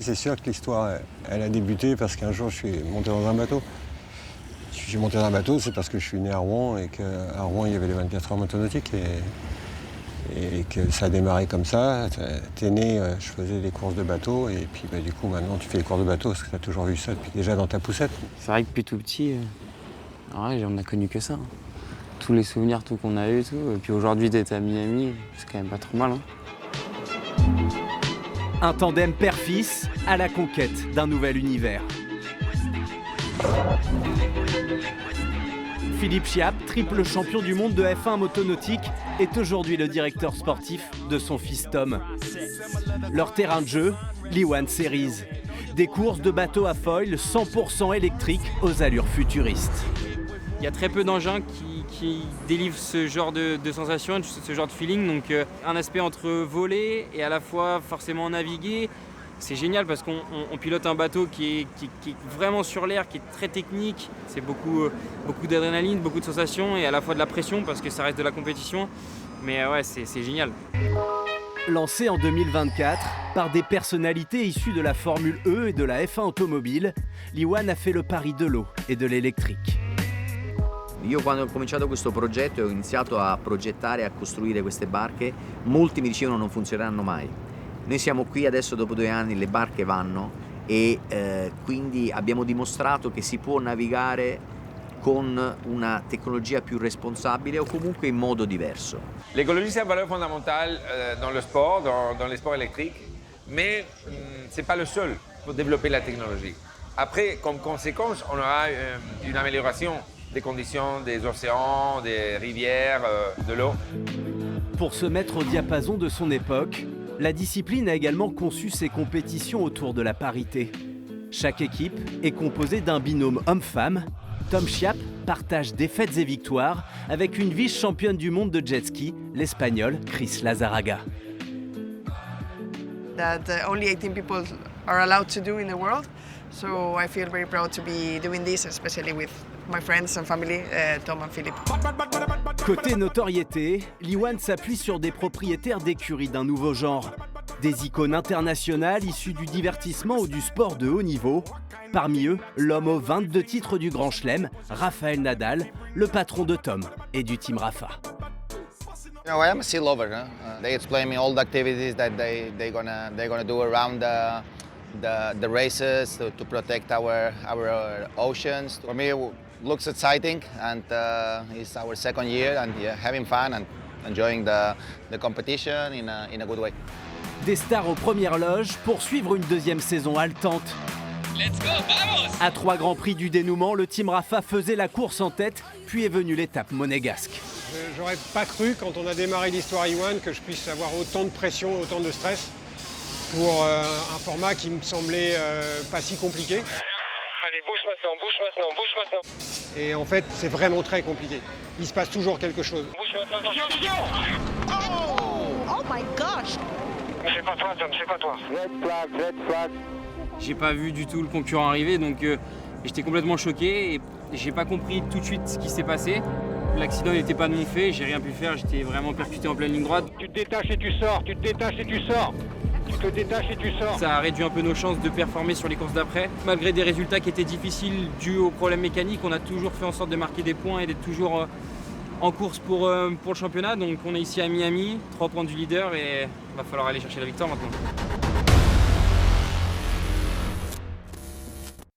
C'est sûr que l'histoire, elle a débuté parce qu'un jour, je suis monté dans un bateau. Je suis monté dans un bateau, c'est parce que je suis né à Rouen et qu'à Rouen, il y avait les 24 heures motonautiques et que ça a démarré comme ça. T'es né, je faisais des courses de bateau et puis du coup, maintenant, tu fais les courses de bateau parce que tu as toujours vu ça depuis déjà dans ta poussette. C'est vrai que depuis tout petit, on n'a connu que ça. Hein. Tous les souvenirs, tout qu'on a eu et tout. Et puis aujourd'hui, d'être à Miami, c'est quand même pas trop mal. Hein. Un tandem père-fils à la conquête d'un nouvel univers. Philippe Chiappe, triple champion du monde de F1 motonautique, est aujourd'hui le directeur sportif de son fils Tom. Leur terrain de jeu, l'E1 Series. Des courses de bateaux à foil 100% électriques aux allures futuristes. Il y a très peu d'engins qui délivrent ce genre de sensation, ce genre de feeling. Donc un aspect entre voler et à la fois forcément naviguer. C'est génial parce qu'on pilote un bateau qui est vraiment sur l'air, qui est très technique. C'est beaucoup d'adrénaline, beaucoup de sensations et à la fois de la pression parce que ça reste de la compétition. Mais ouais, c'est génial. Lancé en 2024 par des personnalités issues de la Formule E et de la F1 automobile, l'E1 a fait le pari de l'eau et de l'électrique. Io quando ho cominciato questo progetto e ho iniziato a progettare e a costruire queste barche, molti mi dicevano non funzioneranno mai. Noi siamo qui adesso dopo 2 anni, le barche vanno e quindi abbiamo dimostrato che si può navigare con una tecnologia più responsabile o comunque in modo diverso. L'écologie, c'est une valeur fondamentale dans le sport, dans les sports électriques, mais ce n'est pas le seul pour développer la technologie. Après, comme conséquence, on aura une amélioration des conditions des océans, des rivières, de l'eau. Pour se mettre au diapason de son époque, la discipline a également conçu ses compétitions autour de la parité. Chaque équipe est composée d'un binôme homme-femme. Tom Chiappe partage défaites et victoires avec une vice-championne du monde de jet ski, l'Espagnol Chris Lazaraga. That only 18 people are allowed to do in the world. So I feel very proud to be doing this, especially with my friends and family, Tom and Philip. Côté notoriété, l'E1 s'appuie sur des propriétaires d'écuries d'un nouveau genre. Des icônes internationales issues du divertissement ou du sport de haut niveau. Parmi eux, l'homme aux 22 titres du Grand Chelem, Rafael Nadal, le patron de Tom et du Team Rafa. You know, I am a sea lover. They explain me all the activities that they're gonna do around the races to protect our oceans. For me, it looks exciting, and it's our second year, and yeah, having fun and enjoying the competition in a good way. Des stars aux premières loges pour suivre une deuxième saison haletante. Let's go, vamos! À 3 grands prix du dénouement, le Team Rafa faisait la course en tête, puis est venue l'étape monégasque. J'aurais pas cru, quand on a démarré l'histoire E1, que je puisse avoir autant de pression, autant de stress pour un format qui me semblait pas si compliqué. Allez, bouge maintenant. Et en fait, c'est vraiment très compliqué. Il se passe toujours quelque chose. Bouge maintenant, attention. Oh my gosh! C'est pas toi, Tom, c'est pas toi. Red flag. J'ai pas vu du tout le concurrent arriver, donc j'étais complètement choqué et j'ai pas compris tout de suite ce qui s'est passé. L'accident n'était pas de mon fait, j'ai rien pu faire, j'étais vraiment percuté en pleine ligne droite. Tu te détaches et tu sors, tu te détaches et tu sors. Tu te détaches et tu sors. Ça a réduit un peu nos chances de performer sur les courses d'après. Malgré des résultats qui étaient difficiles dus aux problèmes mécaniques, on a toujours fait en sorte de marquer des points et d'être toujours en course pour le championnat. Donc on est ici à Miami, 3 points du leader et il va falloir aller chercher la victoire maintenant.